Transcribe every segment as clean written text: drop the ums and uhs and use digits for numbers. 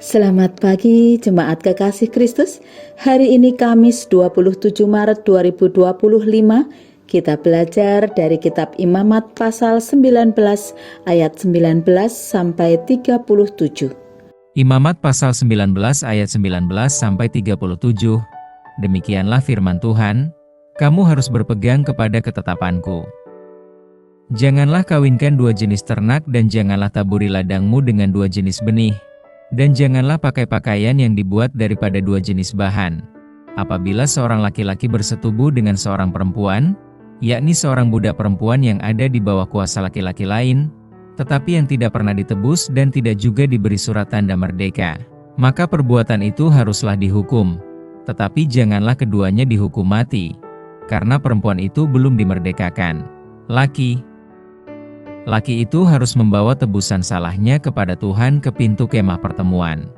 Selamat pagi Jemaat Kekasih Kristus. Hari ini Kamis 27 Maret 2025. Kita belajar dari kitab Imamat pasal 19 ayat 19 sampai 37. Imamat pasal 19 ayat 19 sampai 37. Demikianlah firman Tuhan, kamu harus berpegang kepada ketetapanku. Janganlah kawinkan dua jenis ternak dan janganlah taburi ladangmu dengan dua jenis benih. Dan janganlah pakai pakaian yang dibuat daripada dua jenis bahan. Apabila seorang laki-laki bersetubuh dengan seorang perempuan, yakni seorang budak perempuan yang ada di bawah kuasa laki-laki lain, tetapi yang tidak pernah ditebus dan tidak juga diberi surat tanda merdeka, maka perbuatan itu haruslah dihukum. Tetapi janganlah keduanya dihukum mati, karena perempuan itu belum dimerdekakan. Laki itu harus membawa tebusan salahnya kepada Tuhan ke pintu kemah pertemuan,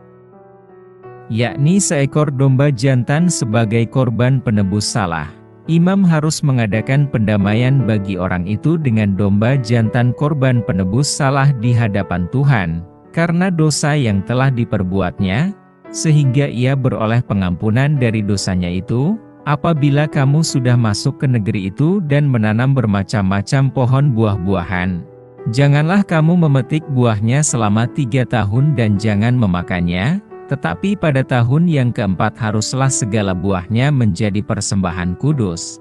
yakni seekor domba jantan sebagai korban penebus salah. Imam harus mengadakan pendamaian bagi orang itu dengan domba jantan korban penebus salah di hadapan Tuhan, karena dosa yang telah diperbuatnya, sehingga ia beroleh pengampunan dari dosanya itu. Apabila kamu sudah masuk ke negeri itu dan menanam bermacam-macam pohon buah-buahan, janganlah kamu memetik buahnya selama 3 tahun dan jangan memakannya, tetapi pada tahun yang keempat haruslah segala buahnya menjadi persembahan kudus.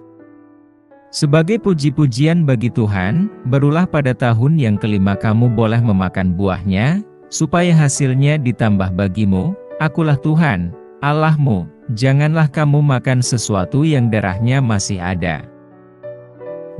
Sebagai puji-pujian bagi Tuhan, barulah pada tahun yang kelima kamu boleh memakan buahnya, supaya hasilnya ditambah bagimu. Akulah Tuhan, Allahmu. Janganlah kamu makan sesuatu yang darahnya masih ada.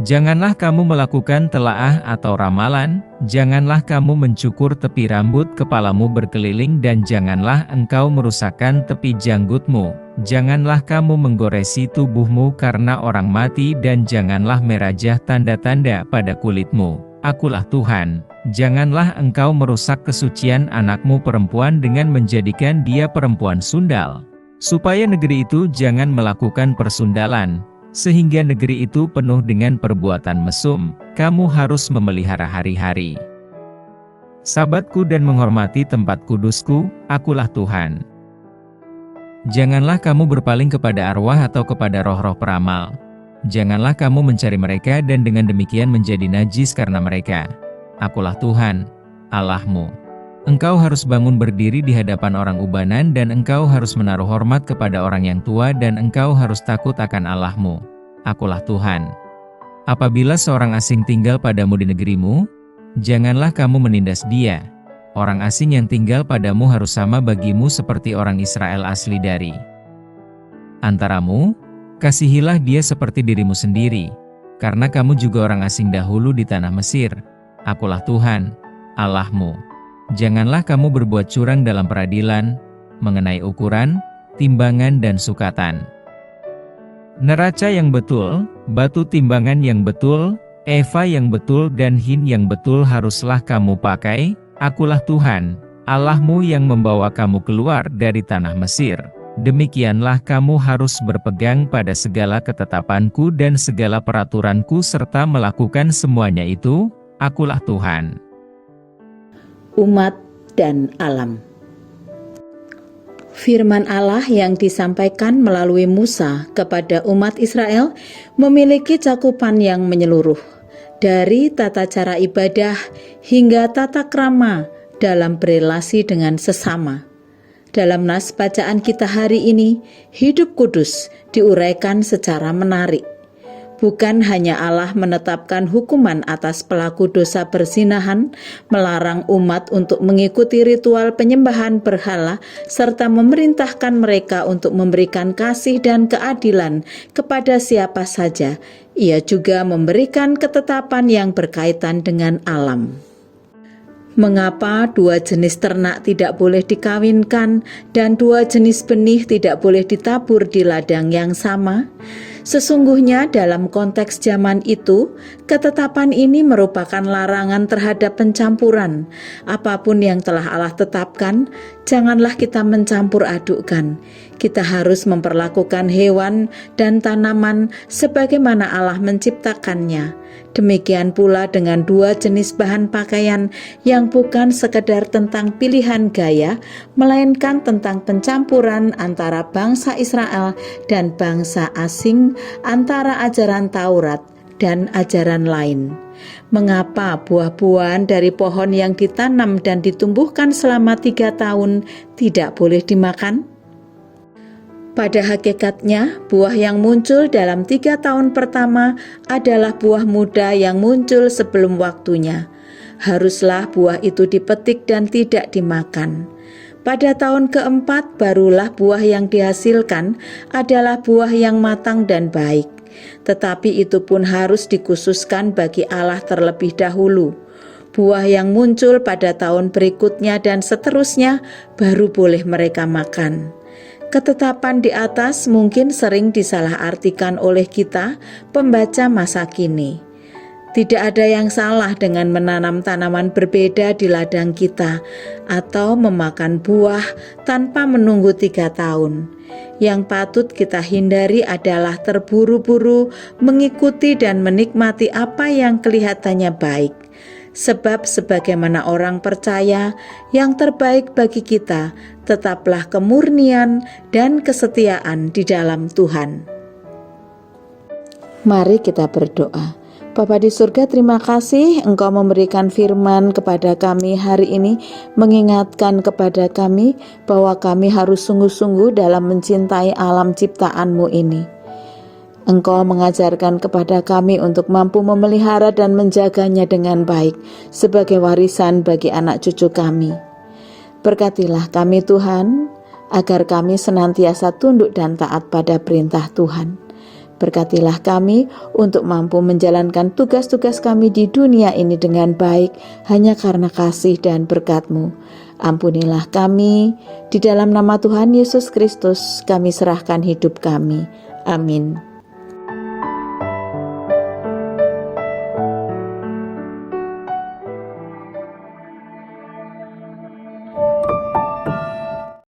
Janganlah kamu melakukan telaah atau ramalan, janganlah kamu mencukur tepi rambut kepalamu berkeliling dan janganlah engkau merusakkan tepi janggutmu, janganlah kamu menggoresi tubuhmu karena orang mati dan janganlah merajah tanda-tanda pada kulitmu. Akulah Tuhan. Janganlah engkau merusak kesucian anakmu perempuan dengan menjadikan dia perempuan sundal, supaya negeri itu jangan melakukan persundalan, sehingga negeri itu penuh dengan perbuatan mesum. Kamu harus memelihara hari-hari Sabatku dan menghormati tempat kudusku. Akulah Tuhan. Janganlah kamu berpaling kepada arwah atau kepada roh-roh peramal. Janganlah kamu mencari mereka dan dengan demikian menjadi najis karena mereka. Akulah Tuhan, Allahmu. Engkau harus bangun berdiri di hadapan orang ubanan dan engkau harus menaruh hormat kepada orang yang tua dan engkau harus takut akan Allahmu. Akulah Tuhan. Apabila seorang asing tinggal padamu di negerimu, janganlah kamu menindas dia. Orang asing yang tinggal padamu harus sama bagimu seperti orang Israel asli dari antaramu. Kasihilah dia seperti dirimu sendiri, karena kamu juga orang asing dahulu di tanah Mesir. Akulah Tuhan, Allahmu. Janganlah kamu berbuat curang dalam peradilan, mengenai ukuran, timbangan dan sukatan. Neraca yang betul, batu timbangan yang betul, eva yang betul dan hin yang betul haruslah kamu pakai. Akulah Tuhan, Allahmu yang membawa kamu keluar dari tanah Mesir. Demikianlah kamu harus berpegang pada segala ketetapanku dan segala peraturanku serta melakukan semuanya itu. Akulah Tuhan. Umat dan alam. Firman Allah yang disampaikan melalui Musa kepada umat Israel memiliki cakupan yang menyeluruh, dari tata cara ibadah hingga tata krama dalam berelasi dengan sesama. Dalam nas bacaan kita hari ini, hidup kudus diuraikan secara menarik. Bukan hanya Allah menetapkan hukuman atas pelaku dosa perzinahan, melarang umat untuk mengikuti ritual penyembahan berhala, serta memerintahkan mereka untuk memberikan kasih dan keadilan kepada siapa saja. Ia juga memberikan ketetapan yang berkaitan dengan alam. Mengapa dua jenis ternak tidak boleh dikawinkan dan dua jenis benih tidak boleh ditabur di ladang yang sama? Sesungguhnya dalam konteks zaman itu, ketetapan ini merupakan larangan terhadap pencampuran. Apapun yang telah Allah tetapkan, janganlah kita mencampur adukkan. Kita harus memperlakukan hewan dan tanaman sebagaimana Allah menciptakannya. Demikian pula dengan dua jenis bahan pakaian yang bukan sekedar tentang pilihan gaya, melainkan tentang pencampuran antara bangsa Israel dan bangsa asing, antara ajaran Taurat dan ajaran lain. Mengapa buah-buahan dari pohon yang ditanam dan ditumbuhkan selama 3 tahun tidak boleh dimakan? Pada hakikatnya, buah yang muncul dalam 3 tahun pertama adalah buah muda yang muncul sebelum waktunya. Haruslah buah itu dipetik dan tidak dimakan. Pada tahun keempat, barulah buah yang dihasilkan adalah buah yang matang dan baik. Tetapi itu pun harus dikhususkan bagi Allah terlebih dahulu. Buah yang muncul pada tahun berikutnya dan seterusnya baru boleh mereka makan. Ketetapan di atas mungkin sering disalahartikan oleh kita, pembaca masa kini. Tidak ada yang salah dengan menanam tanaman berbeda di ladang kita atau memakan buah tanpa menunggu 3 tahun. Yang patut kita hindari adalah terburu-buru mengikuti dan menikmati apa yang kelihatannya baik. Sebab sebagaimana orang percaya, yang terbaik bagi kita tetaplah kemurnian dan kesetiaan di dalam Tuhan. Mari kita berdoa. Bapa di surga, terima kasih Engkau memberikan firman kepada kami hari ini, mengingatkan kepada kami bahwa kami harus sungguh-sungguh dalam mencintai alam ciptaan-Mu ini. Engkau mengajarkan kepada kami untuk mampu memelihara dan menjaganya dengan baik sebagai warisan bagi anak cucu kami. Berkatilah kami Tuhan, agar kami senantiasa tunduk dan taat pada perintah Tuhan. Berkatilah kami untuk mampu menjalankan tugas-tugas kami di dunia ini dengan baik hanya karena kasih dan berkat-Mu. Ampunilah kami, di dalam nama Tuhan Yesus Kristus kami serahkan hidup kami. Amin.